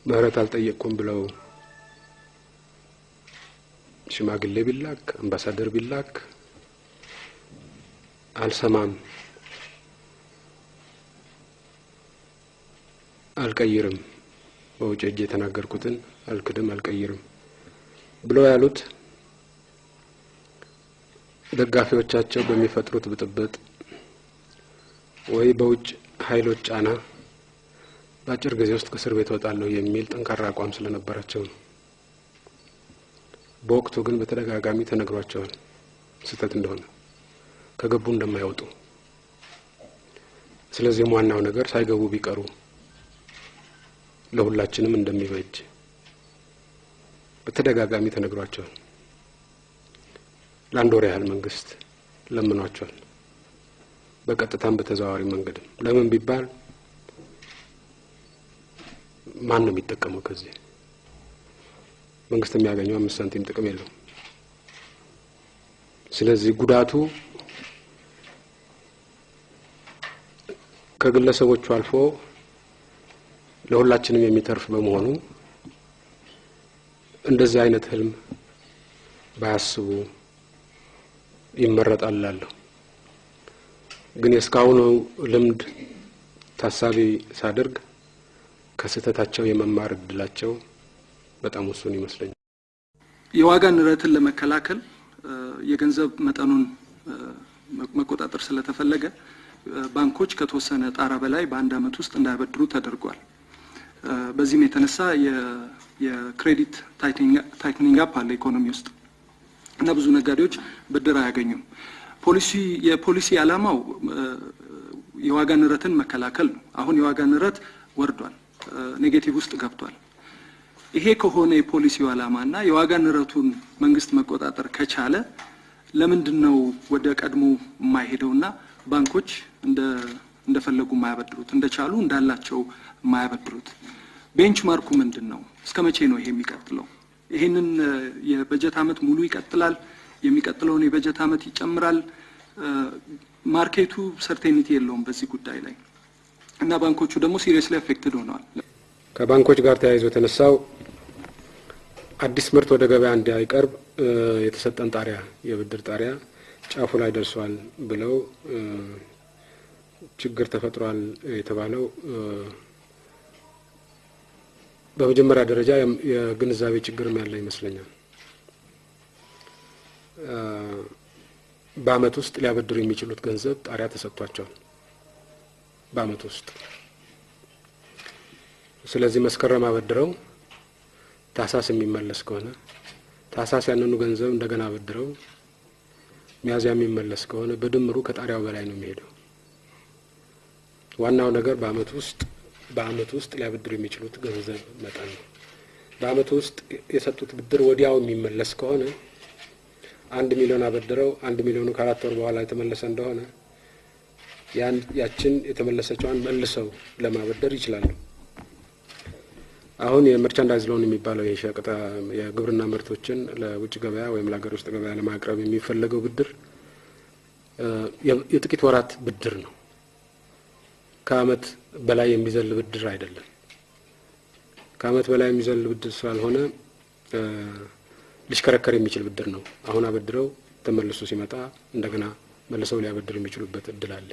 ምህረት አልጠየቅኩም ብለው ሽማግሌ ቢላክ አምባሳደር ቢላክ አልሰማም አልቀይርም በውጭ እጄ ተናገርኩትን አልክድም አልቀይርም ብለው ያሉት ደጋፊዎቻቸው በሚፈጥሩት ብጥብጥ ወይ በውጭ ኃይሎች ጫና በአጭር ጊዜ ውስጥ ከእስር ቤት ወጣለሁ የሚል ጠንካራ አቋም ስለነበራቸው ነው። በወቅቱ ግን በተደጋጋሚ ተነግሯቸዋል ስህተት እንደሆነ ከገቡ እንደማይወጡ። ስለዚህ ዋናው ነገር ሳይገቡ ቢቀሩ ለሁላችንም እንደሚበጅ በተደጋጋሚ ተነግሯቸዋል። ለአንድ ወር ያህል መንግስት ለምኗቸዋል በቀጥታም በተዘዋዋሪ መንገድ። ለምን ቢባል ማን ነው የሚጠቀመው? ከዚህ መንግስት የሚያገኘው 5 ሳንቲም ጥቅም የለውም። ስለዚህ ጉዳቱ ከግለሰቦቹ አልፎ ለሁላችንም የሚተርፍ በመሆኑ እንደዚህ አይነት ህልም ባያስቡ ይመረጣል እላለሁ። ግን እስካሁኑ ልምድ ታሳቢ ሳደርግ ከስህተታቸው የመማር እድላቸው በጣም ውሱን ይመስለኛል። የዋጋ ንረትን ለመከላከል የገንዘብ መጠኑን መቆጣጠር ስለተፈለገ ባንኮች ከተወሰነ ጣራ በላይ በአንድ አመት ውስጥ እንዳይበድሩ ተደርጓል። በዚህም የተነሳ የክሬዲት ታይትኒንግ አፕ አለ ኢኮኖሚ ውስጥ እና ብዙ ነጋዴዎች ብድር አያገኙም። የፖሊሲ ዓላማው የዋጋ ንረትን መከላከል ነው። አሁን የዋጋ ንረት ወርዷል፣ ኔጌቲቭ ውስጥ ገብቷል። ይሄ ከሆነ የፖሊሲው ዓላማና የዋጋ ንረቱን መንግስት መቆጣጠር ከቻለ ለምንድነው ወደ ቀድሞ የማይሄደውና ባንኮች እንደፈለጉ የማያበድሩት እንደቻሉ እንዳላቸው የማያበድሩት? ቤንችማርኩ ምንድነው? እስከመቼ ነው ይሄ የሚቀጥለው? ይሄንን የበጀት አመት ሙሉ ይቀጥላል? የሚቀጥለውን የበጀት አመት ይጨምራል? ማርኬቱ ሰርቴኒቲ የለውም በዚህ ጉዳይ ላይ እና ባንኮቹ ደግሞ ሲሪየስሊ አፌክትድ ሆነዋል። ከባንኮች ጋር ተያይዞ የተነሳው አዲስ ምርት ወደ ገበያ እንዳይቀርብ የተሰጠን ጣሪያ የብድር ጣሪያ ጫፉ ላይ ደርሷል ብለው ችግር ተፈጥሯል የተባለው በመጀመሪያ ደረጃ የግንዛቤ ችግርም ያለ ይመስለኛል። በአመት ውስጥ ሊያበድሩ የሚችሉት ገንዘብ ጣሪያ ተሰጥቷቸዋል በአመት ውስጥ። ስለዚህ መስከረም አበድረው ታሳስ የሚመለስ ከሆነ ታሳስ ያንኑ ገንዘብ እንደገና አበድረው ሚያዝያ የሚመለስ ከሆነ በድምሩ ከጣሪያው በላይ ነው የሚሄደው። ዋናው ነገር በአመት ውስጥ ሊያበድሩ የሚችሉት ገንዘብ መጠን ነው። በአመት ውስጥ የሰጡት ብድር ወዲያው የሚመለስ ከሆነ 1 ሚሊዮን አበድረው 1 ሚሊዮኑ ከ4 ወር በኋላ የተመለሰ እንደሆነ ያችን የተመለሰችዋን መልሰው ለማበደር ይችላሉ። አሁን የመርቻንዳይዝ ሎን የሚባለው የሸቀጣ የግብርና ምርቶችን ለውጭ ገበያ ወይም ለሀገር ውስጥ ገበያ ለማቅረብ የሚፈልገው ብድር የጥቂት ወራት ብድር ነው። ከአመት በላይ የሚዘል ብድር አይደለም። ከአመት በላይ የሚዘል ብድር ስላልሆነ ሊሽከረከር የሚችል ብድር ነው። አሁን አበድረው ተመልሶ ሲመጣ እንደገና መልሰው ሊያበድሩ የሚችሉበት እድል አለ።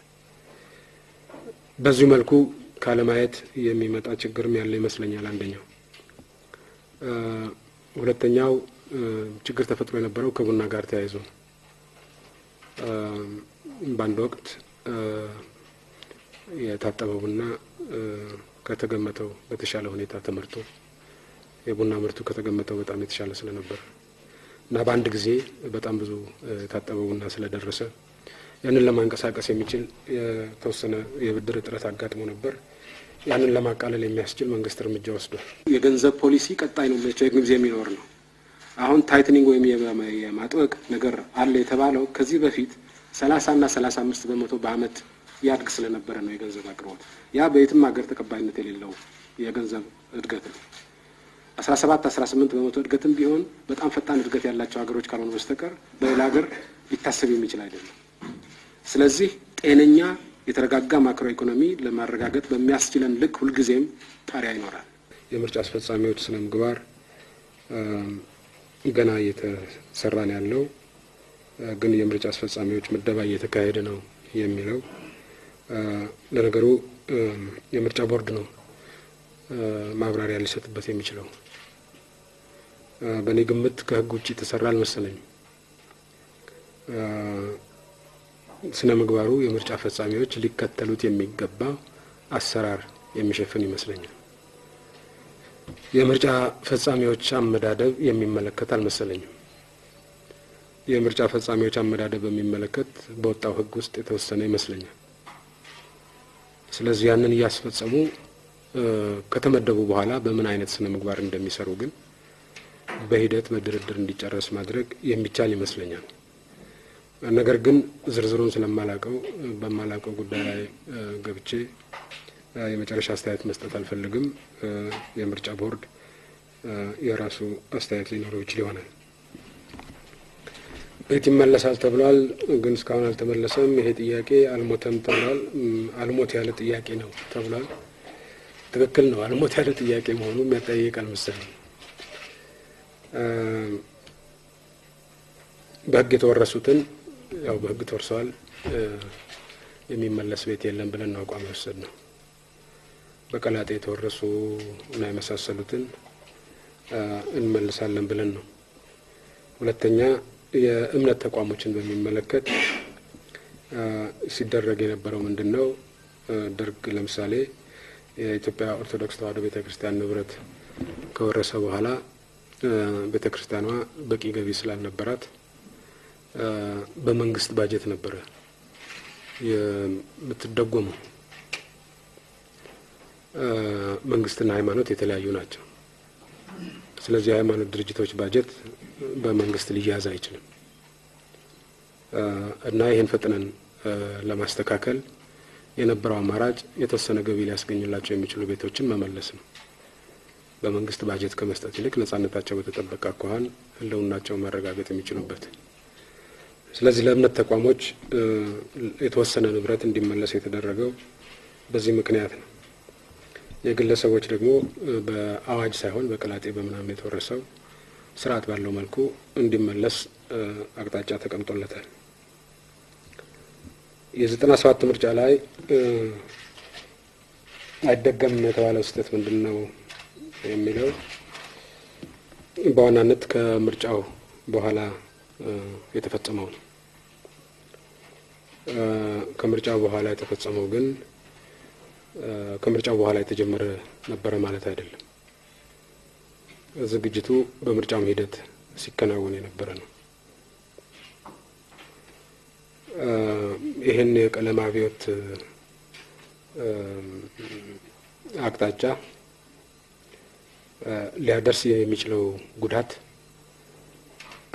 በዚህ መልኩ ካለማየት የሚመጣ ችግርም ያለ ይመስለኛል አንደኛው። ሁለተኛው ችግር ተፈጥሮ የነበረው ከቡና ጋር ተያይዞ በአንድ ወቅት የታጠበው ቡና ከተገመተው በተሻለ ሁኔታ ተመርቶ የቡና ምርቱ ከተገመተው በጣም የተሻለ ስለነበር እና በአንድ ጊዜ በጣም ብዙ የታጠበው ቡና ስለደረሰ ያንን ለማንቀሳቀስ የሚችል የተወሰነ የብድር እጥረት አጋጥሞ ነበር። ያንን ለማቃለል የሚያስችል መንግስት እርምጃ ወስዷል። የገንዘብ ፖሊሲ ቀጣይ ነው ለቸግም ጊዜ የሚኖር ነው። አሁን ታይትኒንግ ወይም የማጥበቅ ነገር አለ የተባለው ከዚህ በፊት 30 እና 35 በመቶ በአመት ያድግ ስለነበረ ነው የገንዘብ አቅርቦት። ያ በየትም ሀገር ተቀባይነት የሌለው የገንዘብ እድገት ነው። 17 18 በመቶ እድገትም ቢሆን በጣም ፈጣን እድገት ያላቸው ሀገሮች ካልሆኑ በስተቀር በሌላ ሀገር ሊታሰብ የሚችል አይደለም። ስለዚህ ጤነኛ የተረጋጋ ማክሮ ኢኮኖሚ ለማረጋገጥ በሚያስችለን ልክ ሁልጊዜም ጣሪያ ይኖራል። የምርጫ አስፈጻሚዎች ስነ ምግባር ገና እየተሰራ ነው ያለው። ግን የምርጫ አስፈጻሚዎች ምደባ እየተካሄደ ነው የሚለው ለነገሩ የምርጫ ቦርድ ነው ማብራሪያ ሊሰጥበት የሚችለው። በእኔ ግምት ከህግ ውጭ ተሰራ አልመሰለኝም። ስነ ምግባሩ የምርጫ አስፈጻሚዎች ሊከተሉት የሚገባ አሰራር የሚሸፍን ይመስለኛል። የምርጫ ፈጻሚዎች አመዳደብ የሚመለከት አልመሰለኝም። የምርጫ ፈጻሚዎች አመዳደብ በሚመለከት በወጣው ህግ ውስጥ የተወሰነ ይመስለኛል። ስለዚህ ያንን እያስፈጸሙ ከተመደቡ በኋላ በምን አይነት ስነ ምግባር እንደሚሰሩ ግን በሂደት በድርድር እንዲጨረስ ማድረግ የሚቻል ይመስለኛል። ነገር ግን ዝርዝሩን ስለማላቀው በማላቀው ጉዳይ ላይ ገብቼ የመጨረሻ አስተያየት መስጠት አልፈልግም። የምርጫ ቦርድ የራሱ አስተያየት ሊኖረው ይችል ይሆናል። ቤት ይመለሳል ተብሏል፣ ግን እስካሁን አልተመለሰም። ይሄ ጥያቄ አልሞተም ተብሏል። አልሞት ያለ ጥያቄ ነው ተብሏል። ትክክል ነው። አልሞት ያለ ጥያቄ መሆኑ የሚያጠያይቅ አልመሰለኝም። በህግ የተወረሱትን ያው በህግ ተወርሰዋል፣ የሚመለስ ቤት የለም ብለን ነው አቋም የወሰድነው። በቀላጤ የተወረሱ እና የመሳሰሉትን እንመልሳለን ብለን ነው። ሁለተኛ የእምነት ተቋሞችን በሚመለከት ሲደረግ የነበረው ምንድነው? ደርግ ለምሳሌ የኢትዮጵያ ኦርቶዶክስ ተዋሕዶ ቤተክርስቲያን ንብረት ከወረሰ በኋላ ቤተክርስቲያኗ በቂ ገቢ ስላልነበራት በመንግስት ባጀት ነበረ የምትደጎመው። መንግስትና ሃይማኖት የተለያዩ ናቸው። ስለዚህ የሃይማኖት ድርጅቶች ባጀት በመንግስት ሊያዝ አይችልም እና ይህን ፈጥነን ለማስተካከል የነበረው አማራጭ የተወሰነ ገቢ ሊያስገኝላቸው የሚችሉ ቤቶችን መመለስ ነው። በመንግስት ባጀት ከመስጠት ይልቅ ነጻነታቸው በተጠበቀ አኳኋን ህልውናቸው ማረጋገጥ የሚችሉበት። ስለዚህ ለእምነት ተቋሞች የተወሰነ ንብረት እንዲመለስ የተደረገው በዚህ ምክንያት ነው። የግለሰቦች ደግሞ በአዋጅ ሳይሆን በቀላጤ በምናምን የተወረሰው ስርዓት ባለው መልኩ እንዲመለስ አቅጣጫ ተቀምጦለታል። የ97 ምርጫ ላይ አይደገምም የተባለው ስህተት ምንድነው የሚለው በዋናነት ከምርጫው በኋላ የተፈጸመው ነው። ከምርጫው በኋላ የተፈጸመው ግን ከምርጫው በኋላ የተጀመረ ነበረ ማለት አይደለም። ዝግጅቱ በምርጫው ሂደት ሲከናወን የነበረ ነው። ይሄን የቀለም አብዮት አቅጣጫ ሊያደርስ የሚችለው ጉዳት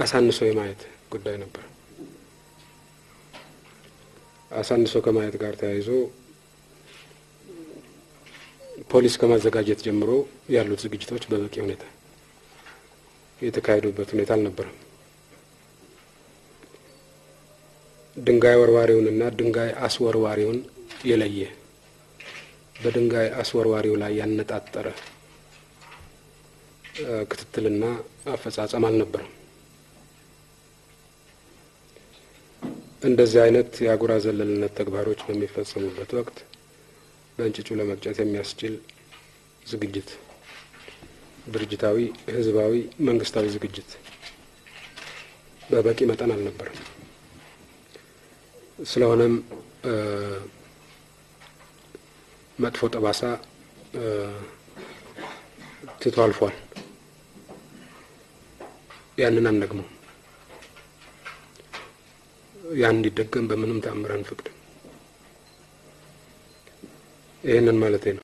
አሳንሶ የማየት ጉዳይ ነበር። አሳንሶ ከማየት ጋር ተያይዞ ፖሊስ ከማዘጋጀት ጀምሮ ያሉት ዝግጅቶች በበቂ ሁኔታ የተካሄዱበት ሁኔታ አልነበረም። ድንጋይ ወርዋሪውንና ድንጋይ አስወርዋሪውን የለየ በድንጋይ አስወርዋሪው ላይ ያነጣጠረ ክትትልና አፈጻጸም አልነበረም። እንደዚህ አይነት የአጉራ ዘለልነት ተግባሮች በሚፈጸሙበት ወቅት በእንጭጩ ለመቅጨት የሚያስችል ዝግጅት፣ ድርጅታዊ፣ ህዝባዊ፣ መንግስታዊ ዝግጅት በበቂ መጠን አልነበረም። ስለሆነም መጥፎ ጠባሳ ትቶ አልፏል። ያንን አንደግመው። ያን እንዲደገም በምንም ተአምር አንፈቅድም። ይሄንን ማለቴ ነው።